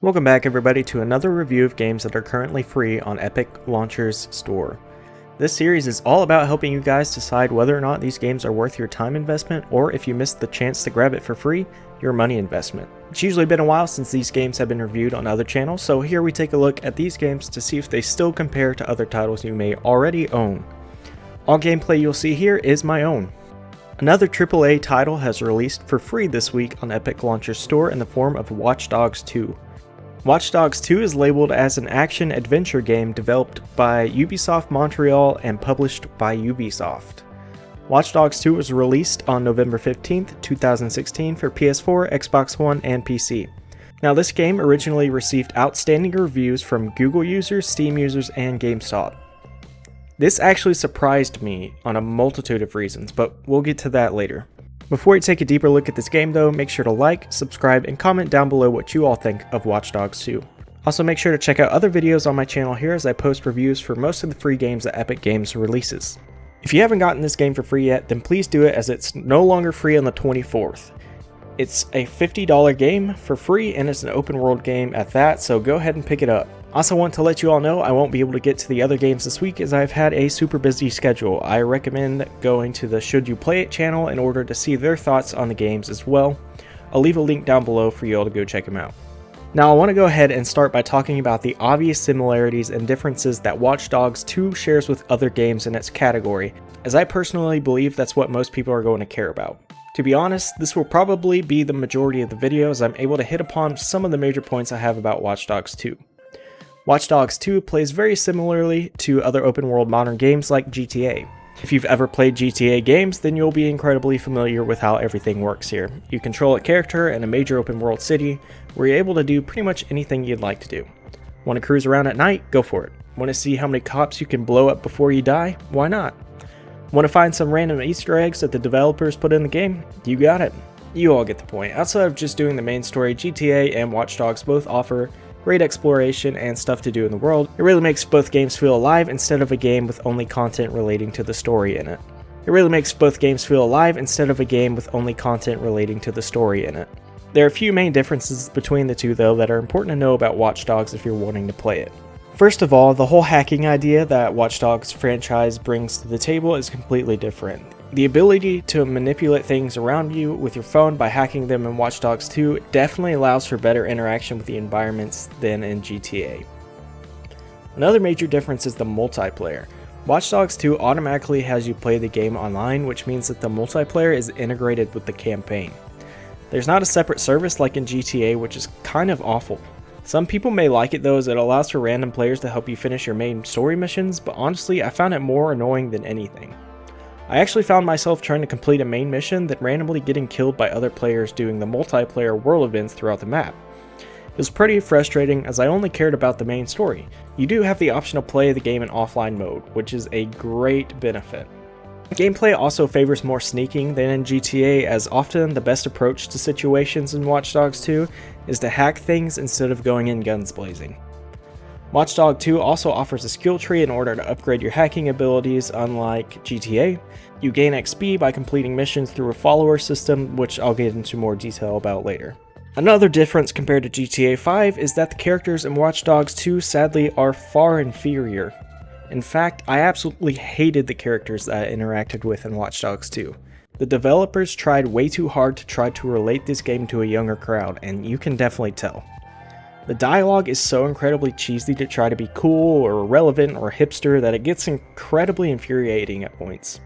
Welcome back everybody to another review of games that are currently free on Epic Launcher's store. This series is all about helping you guys decide whether or not these games are worth your time investment, or if you missed the chance to grab it for free, your money investment. It's usually been a while since these games have been reviewed on other channels, so here we take a look at these games to see if they still compare to other titles you may already own. All gameplay you'll see here is my own. Another AAA title has released for free this week on Epic Launcher's store in the form of Watchdogs 2. Watchdogs 2 is labeled as an action-adventure game developed by Ubisoft Montreal and published by Ubisoft. Watchdogs 2 was released on November 15th, 2016 for PS4, Xbox One, and PC. Now this game originally received outstanding reviews from Google users, Steam users, and GameStop. This actually surprised me on a multitude of reasons, but we'll get to that later. Before we take a deeper look at this game though, make sure to like, subscribe, and comment down below what you all think of Watchdogs 2. Also make sure to check out other videos on my channel here as I post reviews for most of the free games that Epic Games releases. If you haven't gotten this game for free yet, then please do it as it's no longer free on the 24th. It's a $50 game for free and it's an open world game at that, so go ahead and pick it up. Also want to let you all know I won't be able to get to the other games this week as I've had a super busy schedule. I recommend going to the Should You Play It channel in order to see their thoughts on the games as well. I'll leave a link down below for you all to go check them out. Now I want to go ahead and start by talking about the obvious similarities and differences that Watchdogs 2 shares with other games in its category, as I personally believe that's what most people are going to care about. To be honest, this will probably be the majority of the video as I'm able to hit upon some of the major points I have about Watchdogs 2. Watchdogs 2 plays very similarly to other open world modern games like GTA. If you've ever played GTA games, then you'll be incredibly familiar with how everything works here. You control a character in a major open world city where you're able to do pretty much anything you'd like to do. Want to cruise around at night? Go for it. Want to see how many cops you can blow up before you die? Why not? Want to find some random Easter eggs that the developers put in the game? You got it. You all get the point. Outside of just doing the main story, GTA and Watchdogs both offer great exploration and stuff to do in the world. It really makes both games feel alive instead of a game with only content relating to the story in it. There are a few main differences between the two though that are important to know about Watchdogs if you're wanting to play it. First of all, the whole hacking idea that Watchdogs franchise brings to the table is completely different. The ability to manipulate things around you with your phone by hacking them in Watchdogs 2 definitely allows for better interaction with the environments than in GTA. Another major difference is the multiplayer. Watchdogs 2 automatically has you play the game online, which means that the multiplayer is integrated with the campaign. There's not a separate service like in GTA, which is kind of awful. Some people may like it though, as it allows for random players to help you finish your main story missions, but honestly I found it more annoying than anything. I actually found myself trying to complete a main mission then randomly getting killed by other players doing the multiplayer world events throughout the map. It was pretty frustrating as I only cared about the main story. You do have the option to play the game in offline mode, which is a great benefit. Gameplay also favors more sneaking than in GTA, as often the best approach to situations in Watchdogs 2 is to hack things instead of going in guns blazing. Watchdog 2 also offers a skill tree in order to upgrade your hacking abilities. Unlike GTA, you gain XP by completing missions through a follower system, which I'll get into more detail about later. Another difference compared to GTA 5 is that the characters in Watchdogs 2 sadly are far inferior. In fact, I absolutely hated the characters that I interacted with in Watchdogs 2. The developers tried way too hard to try to relate this game to a younger crowd, and you can definitely tell. The dialogue is so incredibly cheesy to try to be cool or relevant or hipster that it gets incredibly infuriating at points.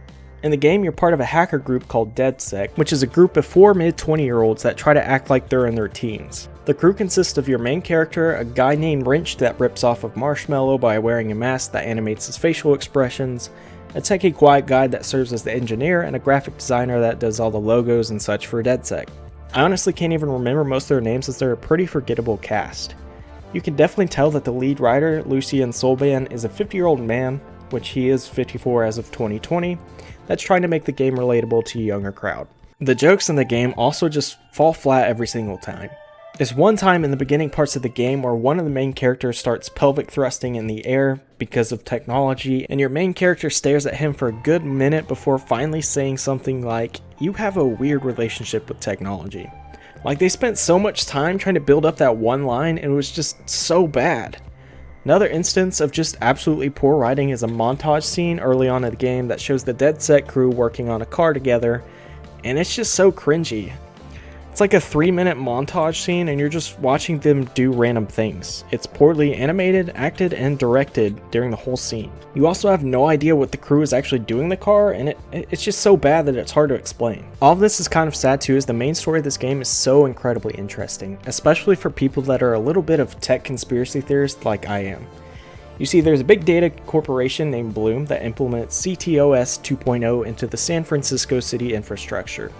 In the game, you're part of a hacker group called DedSec, which is a group of 4 mid-20-year-olds that try to act like they're in their teens. The crew consists of your main character, a guy named Wrench that rips off of Marshmallow by wearing a mask that animates his facial expressions, a techie quiet guy that serves as the engineer, and a graphic designer that does all the logos and such for DedSec. I honestly can't even remember most of their names as they're a pretty forgettable cast. You can definitely tell that the lead writer, Lucien Solban, is a 50-year-old man, which he is 54 as of 2020, that's trying to make the game relatable to a younger crowd. The jokes in the game also just fall flat every single time. There's one time in the beginning parts of the game where one of the main characters starts pelvic thrusting in the air because of technology, and your main character stares at him for a good minute before finally saying something like, "You have a weird relationship with technology." Like, they spent so much time trying to build up that one line, and it was just so bad. Another instance of just absolutely poor writing is a montage scene early on in the game that shows the Dead Set crew working on a car together, and it's just so cringy. It's like a 3-minute montage scene and you're just watching them do random things. It's poorly animated, acted, and directed during the whole scene. You also have no idea what the crew is actually doing in the car, and it's just so bad that it's hard to explain. All of this is kind of sad too, as the main story of this game is so incredibly interesting, especially for people that are a little bit of tech conspiracy theorists like I am. You see, there's a big data corporation named Bloom that implements CTOS 2.0 into the San Francisco city infrastructure.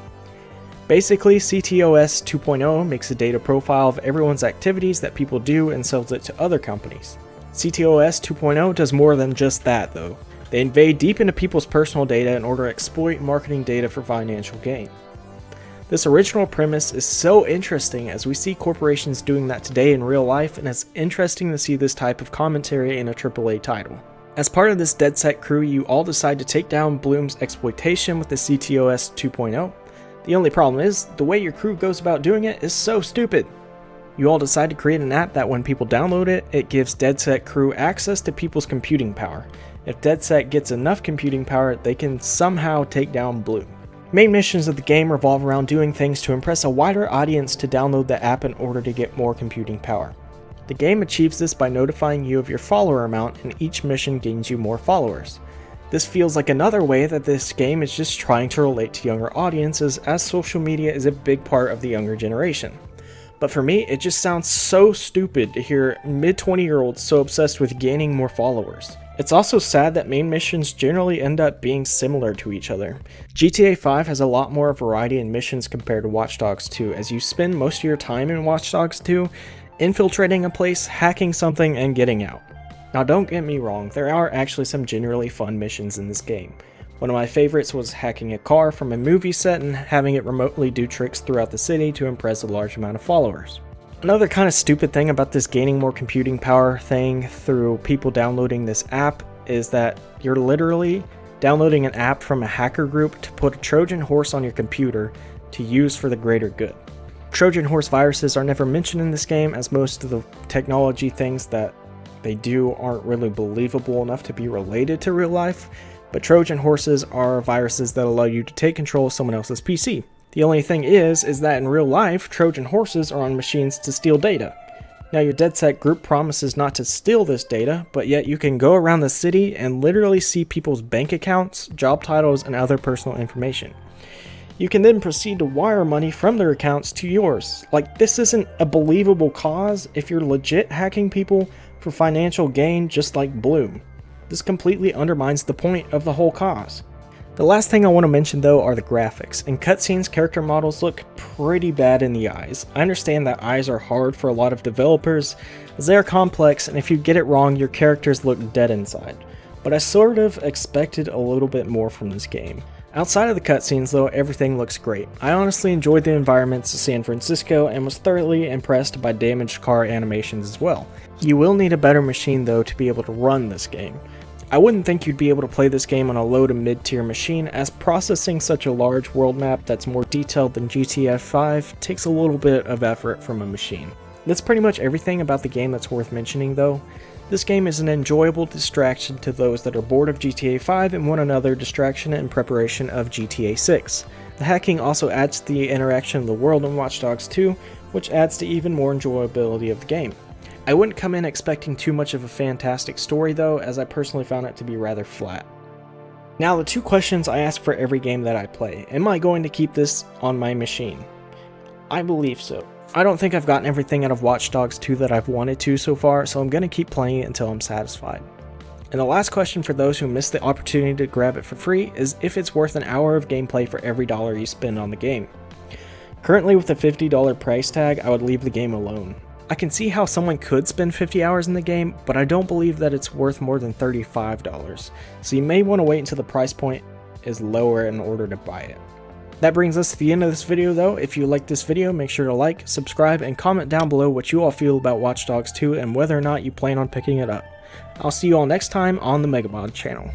Basically, CTOS 2.0 makes a data profile of everyone's activities that people do and sells it to other companies. CTOS 2.0 does more than just that though. They invade deep into people's personal data in order to exploit marketing data for financial gain. This original premise is so interesting as we see corporations doing that today in real life, and it's interesting to see this type of commentary in a AAA title. As part of this Dead Set crew, you all decide to take down Bloom's exploitation with the CTOS 2.0. The only problem is, the way your crew goes about doing it is so stupid. You all decide to create an app that when people download it, it gives Dead Set crew access to people's computing power. If Dead Set gets enough computing power, they can somehow take down Bloom. Main missions of the game revolve around doing things to impress a wider audience to download the app in order to get more computing power. The game achieves this by notifying you of your follower amount, and each mission gains you more followers. This feels like another way that this game is just trying to relate to younger audiences, as social media is a big part of the younger generation. But for me, it just sounds so stupid to hear mid-20-year-olds so obsessed with gaining more followers. It's also sad that main missions generally end up being similar to each other. GTA 5 has a lot more variety in missions compared to Watchdogs 2, as you spend most of your time in Watchdogs 2 infiltrating a place, hacking something, and getting out. Now don't get me wrong, there are actually some generally fun missions in this game. One of my favorites was hacking a car from a movie set and having it remotely do tricks throughout the city to impress a large amount of followers. Another kind of stupid thing about this gaining more computing power thing through people downloading this app is that you're literally downloading an app from a hacker group to put a Trojan horse on your computer to use for the greater good. Trojan horse viruses are never mentioned in this game, as most of the technology things that they do aren't really believable enough to be related to real life, but Trojan horses are viruses that allow you to take control of someone else's PC. The only thing is that in real life, Trojan horses are on machines to steal data. Now your Dead Set group promises not to steal this data, but yet you can go around the city and literally see people's bank accounts, job titles, and other personal information. You can then proceed to wire money from their accounts to yours. Like, this isn't a believable cause if you're legit hacking people for financial gain just like Bloom. This completely undermines the point of the whole cause. The last thing I want to mention though are the graphics. In cutscenes, character models look pretty bad in the eyes. I understand that eyes are hard for a lot of developers, as they are complex, and if you get it wrong, your characters look dead inside. But I sort of expected a little bit more from this game. Outside of the cutscenes though, everything looks great. I honestly enjoyed the environments of San Francisco and was thoroughly impressed by damaged car animations as well. You will need a better machine though to be able to run this game. I wouldn't think you'd be able to play this game on a low to mid tier machine, as processing such a large world map that's more detailed than GTA 5 takes a little bit of effort from a machine. That's pretty much everything about the game that's worth mentioning though. This game is an enjoyable distraction to those that are bored of GTA 5 and want another distraction in preparation of GTA 6. The hacking also adds to the interaction of the world in Watch Dogs 2, which adds to even more enjoyability of the game. I wouldn't come in expecting too much of a fantastic story though, as I personally found it to be rather flat. Now the two questions I ask for every game that I play: am I going to keep this on my machine? I believe so. I don't think I've gotten everything out of Watch Dogs 2 that I've wanted to so far, so I'm going to keep playing it until I'm satisfied. And the last question for those who missed the opportunity to grab it for free is if it's worth an hour of gameplay for every dollar you spend on the game. Currently with the $50 price tag, I would leave the game alone. I can see how someone could spend 50 hours in the game, but I don't believe that it's worth more than $35, so you may want to wait until the price point is lower in order to buy it. That brings us to the end of this video though. If you liked this video, make sure to like, subscribe, and comment down below what you all feel about Watch Dogs 2 and whether or not you plan on picking it up. I'll see you all next time on the Megabod channel.